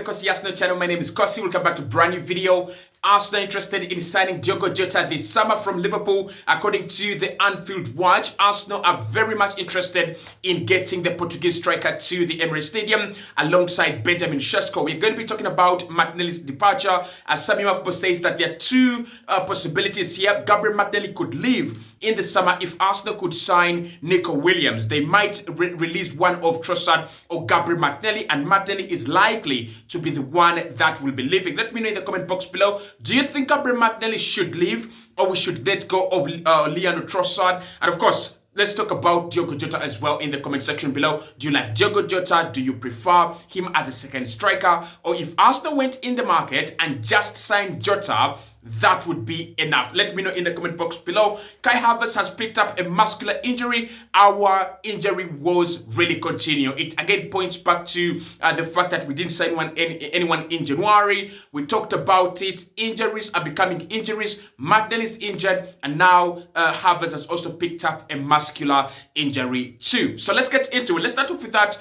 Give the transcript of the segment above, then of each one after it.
Kosi Arsenal channel. My name is Kosi. Welcome back to a brand new video. Arsenal interested in signing Diogo Jota this summer from Liverpool. According to the Anfield Watch, Arsenal are very much interested in getting the Portuguese striker to the Emirates Stadium alongside Benjamin Sesko. We're going to be talking about Martinelli's departure, as Sami Makpo says that there are two possibilities here. Gabriel Martinelli could leave in the summer if Arsenal could sign Nico Williams. They might release one of Trossard or Gabriel Martinelli, and Martinelli is likely to be the one that will be leaving. Let me know in the comment box below. Do you think Gabriel Martinelli should leave, or we should let go of Leandro Trossard? And of course, let's talk about Diogo Jota as well in the comment section below. Do you like Diogo Jota? Do you prefer him as a second striker? Or if Arsenal went in the market and just signed Jota, that would be enough. Let me know in the comment box below. Kai Havertz has picked up a muscular injury. Our injury woes really continue. It again points back to the fact that we didn't sign anyone in January. We talked about it. Injuries are becoming injuries. Martinelli is injured, and now Havertz has also picked up a muscular injury too. So let's get into it. Let's start off with that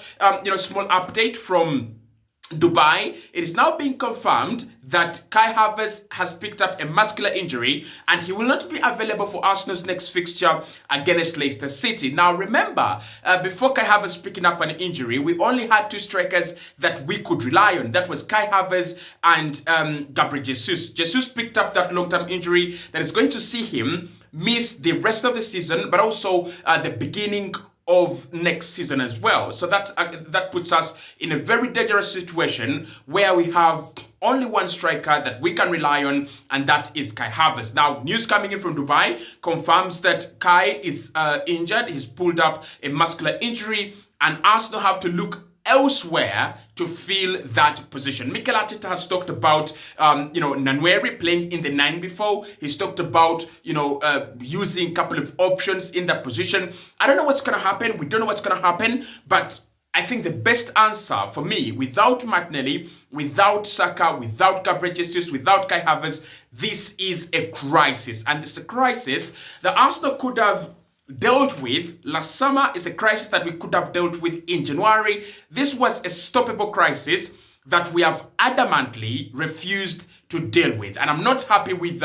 small update from Dubai. It is now being confirmed that Kai Havertz has picked up a muscular injury and he will not be available for Arsenal's next fixture against Leicester City. Now remember, before Kai Havertz picking up an injury, we only had two strikers that we could rely on. That was Kai Havertz and Gabriel Jesus. Jesus picked up that long-term injury that is going to see him miss the rest of the season, but also the beginning of next season as well. So that puts us in a very dangerous situation where we have only one striker that we can rely on, and that is Kai Havertz. Now, news coming in from Dubai confirms that Kai is injured. He's pulled up a muscular injury, and Arsenal have to look elsewhere to fill that position. Mikel Arteta has talked about, Nwaneri playing in the 9 before. He's talked about, using a couple of options in that position. I don't know what's going to happen. We don't know what's going to happen, but I think the best answer for me, without Martinelli, without Saka, without Gabriel Jesus, without Kai Havertz, this is a crisis. And it's a crisis that Arsenal could have dealt with last summer. Is a crisis that we could have dealt with in January. This was a stoppable crisis that we have adamantly refused to deal with. And I'm not happy with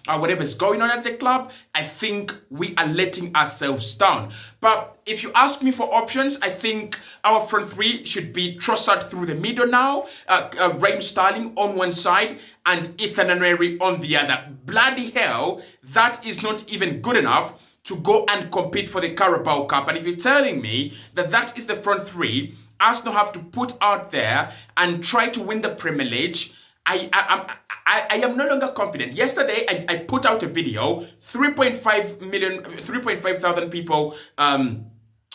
whatever's going on at the club. I think we are letting ourselves down. But if you ask me for options, I think our front three should be Trossard through the middle now, Raheem Sterling on one side, and Ethan Nwaneri on the other. Bloody hell, that is not even good enough to go and compete for the Carabao Cup. And if you're telling me that that is the front three Arsenal have to put out there and try to win the Premier League, I am no longer confident. Yesterday, I put out a video, 3.5 thousand people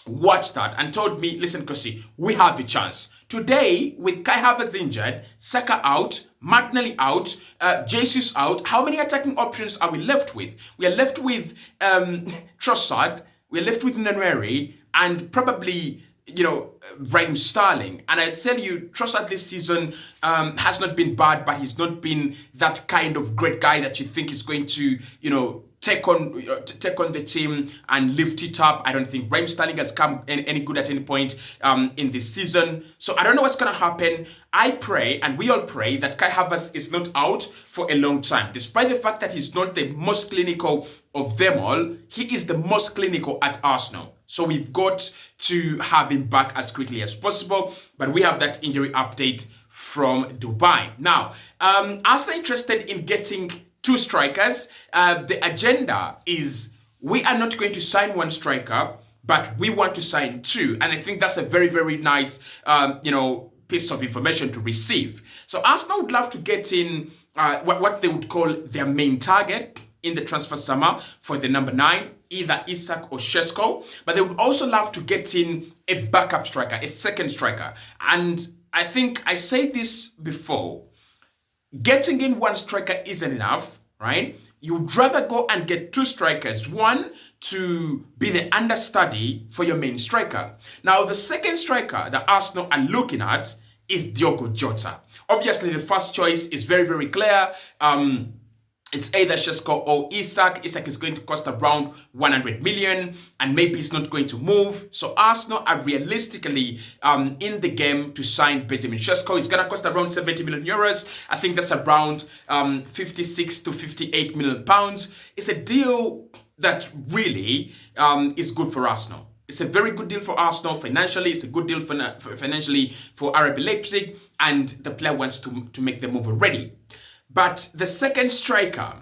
watched that and told me, listen, Kosi, we have a chance. Today, with Kai Havertz injured, Saka out, Martinelli out, Jesus out, how many attacking options are we left with? We are left with Trossard, we are left with Nwaneri, and probably Raheem Sterling. And I tell you, Trossard this season has not been bad, but he's not been that kind of great guy that you think is going to, take on the team and lift it up. I don't think Raheem Sterling has come any good at any point in this season. So I don't know what's going to happen. I pray, and we all pray, that Kai Havertz is not out for a long time. Despite the fact that he's not the most clinical of them all, he is the most clinical at Arsenal. So we've got to have him back as quickly as possible. But we have that injury update from Dubai. Now, Arsenal interested in getting two strikers. The agenda is we are not going to sign one striker, but we want to sign two. And I think that's a very, very nice, piece of information to receive. So Arsenal would love to get in what they would call their main target in the transfer summer for the number 9, either Isak or Sesko. But they would also love to get in a backup striker, a second striker. And I think I said this before, getting in one striker isn't enough, right? You'd rather go and get two strikers, one to be the understudy for your main striker. Now, the second striker that Arsenal are looking at is Diogo Jota. Obviously, the first choice is very, very clear. it's either Shesko or Isak. Isak is going to cost around 100 million and maybe he's not going to move. So Arsenal are realistically in the game to sign Benjamin Shesko. It's going to cost around 70 million euros. I think that's around 56 to 58 million pounds. It's a deal that really is good for Arsenal. It's a very good deal for Arsenal financially. It's a good deal financially for RB Leipzig, and the player wants to make the move already. But the second striker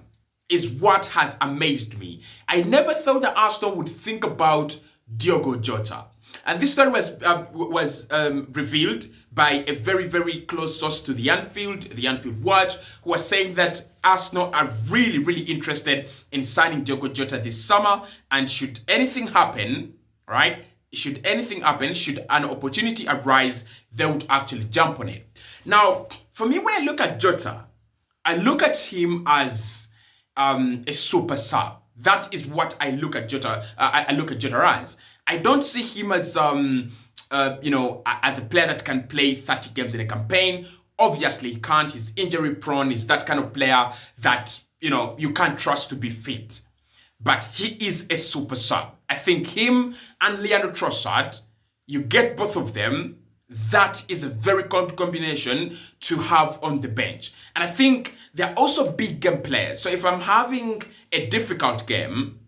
is what has amazed me. I never thought that Arsenal would think about Diogo Jota. And this story was revealed by a very, very close source to the Anfield Watch, who was saying that Arsenal are really, really interested in signing Diogo Jota this summer. And should anything happen, right? Should anything happen, should an opportunity arise, they would actually jump on it. Now, for me, when I look at Jota, I look at him as a super sub. That is what I look at Jota. I look at Jota as. I don't see him as as a player that can play 30 games in a campaign. Obviously, he can't. He's injury prone. He's that kind of player that you can't trust to be fit. But he is a super sub. I think him and Leandro Trossard, you get both of them. That is a very good combination to have on the bench. And I think they're also big game players. So if I'm having a difficult game,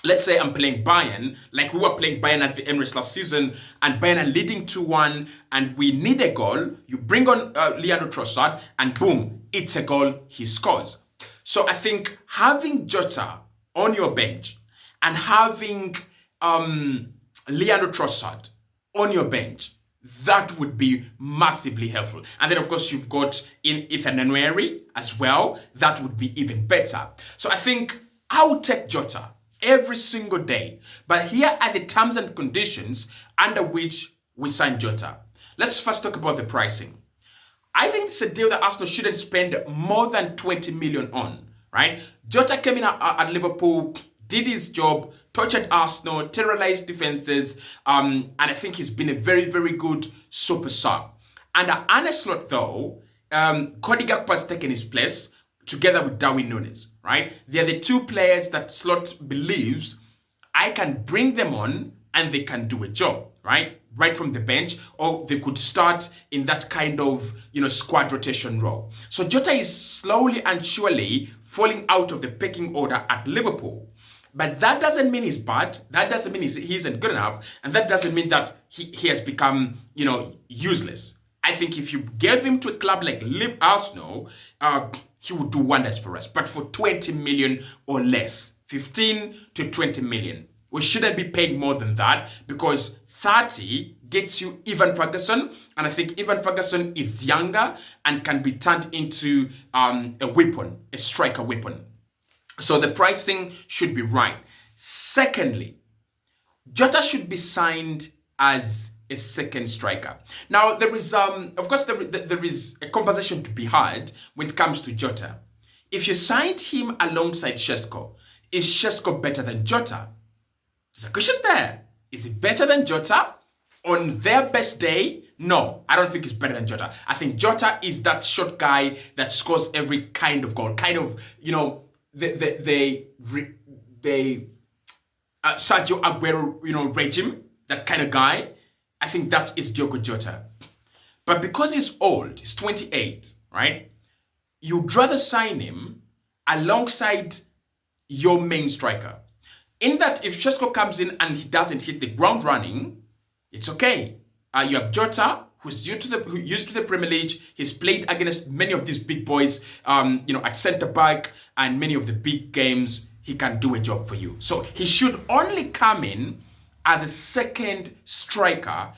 let's say I'm playing Bayern, like we were playing Bayern at the Emirates last season, and Bayern are leading 2-1, and we need a goal, you bring on Leandro Trossard, and boom, it's a goal, he scores. So I think having Jota on your bench and having Leandro Trossard on your bench, that would be massively helpful. And then, of course, you've got in Ethan Nwaneri as well. That would be even better. So I think I'll take Jota every single day. But here are the terms and conditions under which we sign Jota. Let's first talk about the pricing. I think it's a deal that Arsenal shouldn't spend more than 20 million on, right? Jota came in at Liverpool, did his job, tortured Arsenal, terrorized defenses, and I think he's been a very, very good super sub. Under Arne Slot, though, Cody Gakpo has taken his place together with Darwin Núñez, right? They're the two players that Slot believes I can bring them on and they can do a job, right? Right from the bench, or they could start in that kind of, squad rotation role. So Jota is slowly and surely falling out of the pecking order at Liverpool. But that doesn't mean he's bad. That doesn't mean he isn't good enough. And that doesn't mean that he has become, useless. I think if you gave him to a club like Arsenal, he would do wonders for us. But for 20 million or less, 15 to 20 million, we shouldn't be paying more than that, because 30 gets you Ivan Ferguson. And I think Ivan Ferguson is younger and can be turned into a weapon, a striker weapon. So the pricing should be right. Secondly, Jota should be signed as a second striker. Now, there is, of course, there is a conversation to be had when it comes to Jota. If you signed him alongside Shesko, is Shesko better than Jota? There's a question there. Is he better than Jota? On their best day, no, I don't think he's better than Jota. I think Jota is that short guy that scores every kind of goal, the Sergio Aguero, regime, that kind of guy. I think that is Diogo Jota. But because he's old, he's 28, right? You'd rather sign him alongside your main striker. In that, if Shesko comes in and he doesn't hit the ground running, it's okay. You have Jota, who's used to the Premier League. He's played against many of these big boys, at centre back, and many of the big games. He can do a job for you. So he should only come in as a second striker,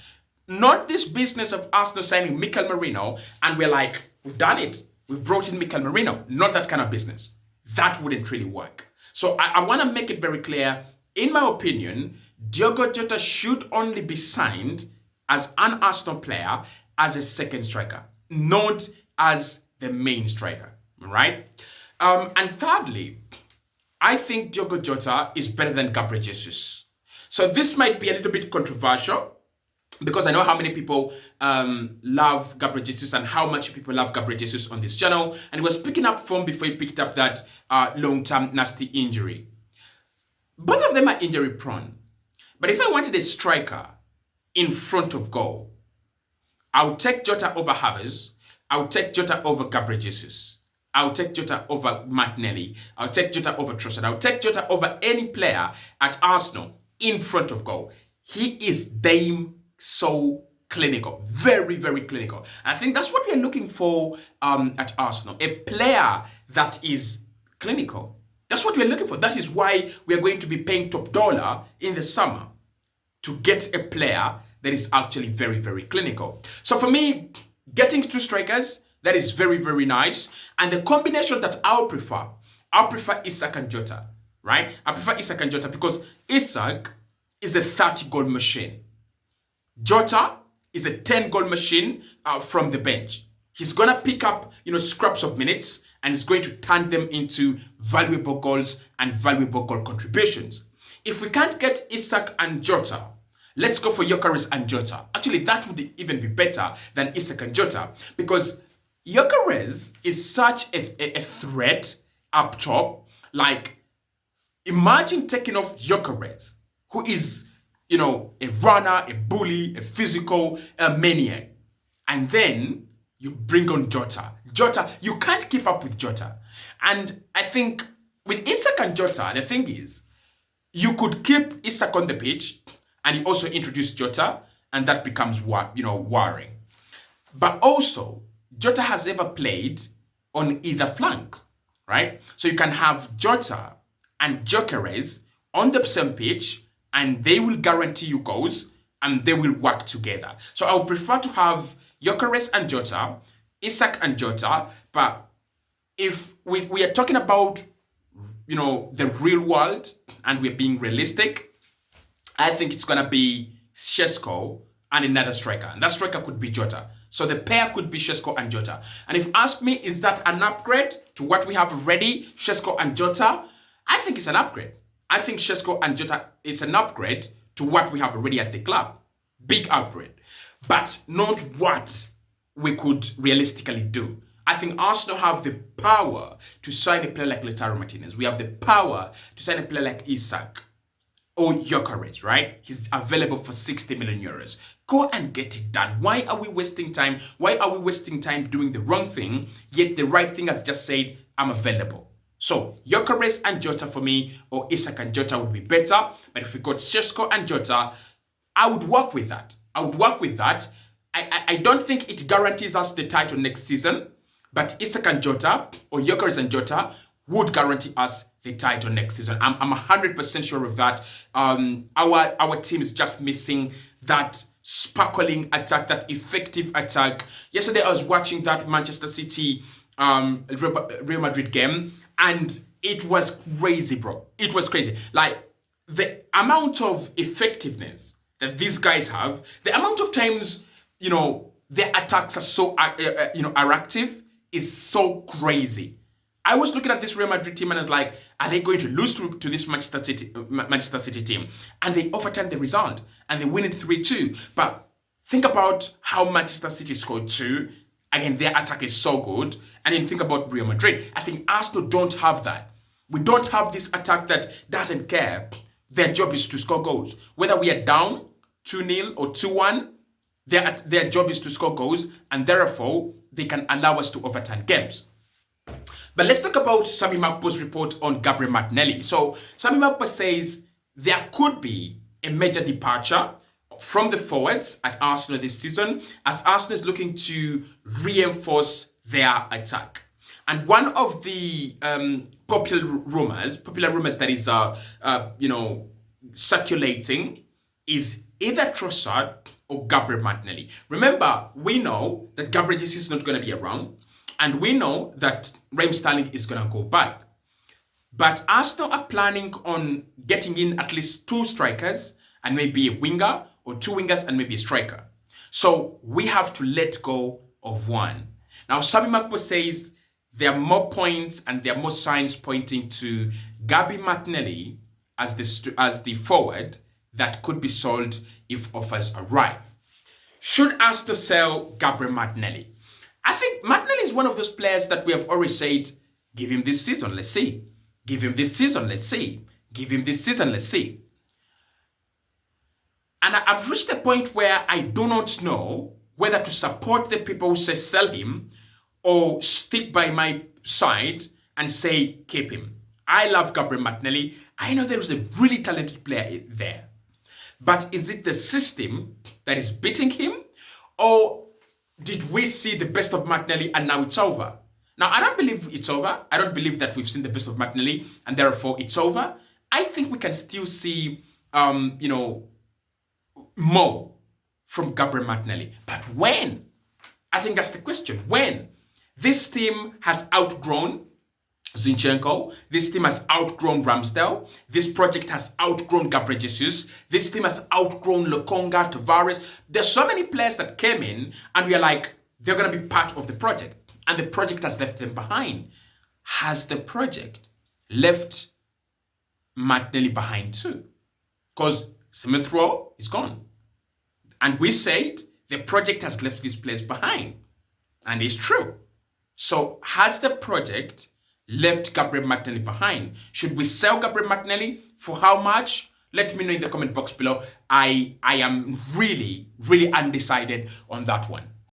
not this business of Arsenal signing Mikel Merino, and we're like, we've done it. We've brought in Mikel Merino. Not that kind of business. That wouldn't really work. So I want to make it very clear. In my opinion, Diogo Jota should only be signed as an Arsenal player as a second striker, not as the main striker, right? And thirdly, I think Diogo Jota is better than Gabriel Jesus. So this might be a little bit controversial, because I know how many people love Gabriel Jesus and how much people love Gabriel Jesus on this channel. And he was picking up form before he picked up that long-term nasty injury. Both of them are injury prone. But if I wanted a striker in front of goal, I would take Jota over Havertz. I would take Jota over Gabriel Jesus. I would take Jota over Martinelli. I would take Jota over Trossard. I would take Jota over any player at Arsenal in front of goal. He is damn so clinical. Very, very clinical. And I think that's what we're looking for at Arsenal. A player that is clinical. That's what we're looking for. That is why we're going to be paying top dollar in the summer to get a player that is actually very, very clinical. So for me, getting two strikers, that is very, very nice. And the combination that I'll prefer Isak and Jota, right? I prefer Isak and Jota because Isak is a 30-goal machine. Jota is a 10-goal machine from the bench. He's going to pick up, scraps of minutes and he's going to turn them into valuable goals and valuable goal contributions. If we can't get Isak and Jota, let's go for Gyökeres and Jota. Actually, that would even be better than Isak and Jota because Gyökeres is such a threat up top. Like, imagine taking off Gyökeres, who is, a runner, a bully, a physical, a maniac. And then you bring on Jota. Jota, you can't keep up with Jota. And I think with Isak and Jota, the thing is, you could keep Isak on the pitch and you also introduce Jota, and that becomes worrying. But also, Jota has never played on either flank, right? So you can have Jota and Gyökeres on the same pitch, and they will guarantee you goals, and they will work together. So I would prefer to have Gyökeres and Jota, Isak and Jota, but if we are talking about, the real world, and we're being realistic, I think it's going to be Šeško and another striker. And that striker could be Jota. So the pair could be Šeško and Jota. And if you ask me, is that an upgrade to what we have already, Šeško and Jota? I think it's an upgrade. I think Šeško and Jota is an upgrade to what we have already at the club. Big upgrade. But not what we could realistically do. I think Arsenal have the power to sign a player like Lautaro Martinez. We have the power to sign a player like Isak or Gyökeres, right? He's available for 60 million euros. Go and get it done. Why are we wasting time? Why are we wasting time doing the wrong thing, yet the right thing has just said, I'm available? So, Gyökeres and Jota for me, or Isak and Jota would be better. But if we got Šeško and Jota, I would work with that. I don't think it guarantees us the title next season, but Isak and Jota, or Gyökeres and Jota, would guarantee us the title next season. I'm 100% sure of that. Our team is just missing that sparkling attack, that effective attack. Yesterday I was watching that Manchester City Real Madrid game, and it was crazy, bro. It was crazy. Like, the amount of effectiveness that these guys have, the amount of times, their attacks are so, are active, is so crazy. I was looking at this Real Madrid team and I was like, are they going to lose to this Manchester City team? And they overturned the result and they win it 3-2. But think about how Manchester City scored 2. Again, their attack is so good. And then think about Real Madrid. I think Arsenal don't have that. We don't have this attack that doesn't care. Their job is to score goals. Whether we are down 2-0 or 2-1, their job is to score goals, and therefore they can allow us to overturn games. But let's talk about Sami Makpo's report on Gabriel Martinelli. So Sami Makpo says there could be a major departure from the forwards at Arsenal this season, as Arsenal is looking to reinforce their attack. And one of the popular rumors that is circulating is either Trossard or Gabriel Martinelli. Remember, we know that Gabriel Jesus is not going to be around, and we know that Raheem Sterling is going to go back. But Arsenal are planning on getting in at least 2 strikers and maybe a winger, or 2 wingers and maybe a striker. So we have to let go of one. Now, Sami Makpo says there are more points and there are more signs pointing to Gabi Martinelli as the forward that could be sold if offers arrive. Should Arsenal sell Gabriel Martinelli? I think Martinelli is one of those players that we have always said, give him this season, let's see. Give him this season, let's see. Give him this season, let's see. And I've reached a point where I do not know whether to support the people who say sell him or stick by my side and say keep him. I love Gabriel Martinelli. I know there is a really talented player there. But is it the system that is beating him? Or did we see the best of Martinelli and now it's over? Now, I don't believe it's over. I don't believe that we've seen the best of Martinelli and therefore it's over. I think we can still see, more from Gabriel Martinelli. But when? I think that's the question. When? This team has outgrown Zinchenko. This team has outgrown Ramsdale. This project has outgrown Gabriel Jesus. This team has outgrown Lokonga, Tavares. There's so many players that came in and we are like, they're going to be part of the project. And the project has left them behind. Has the project left Martinelli behind too? Because Smith Rowe is gone. And we said the project has left these players behind. And it's true. So has the project left Gabriel Martinelli behind? Should we sell Gabriel Martinelli? For how much? Let me know in the comment box below. I am really, really undecided on that one.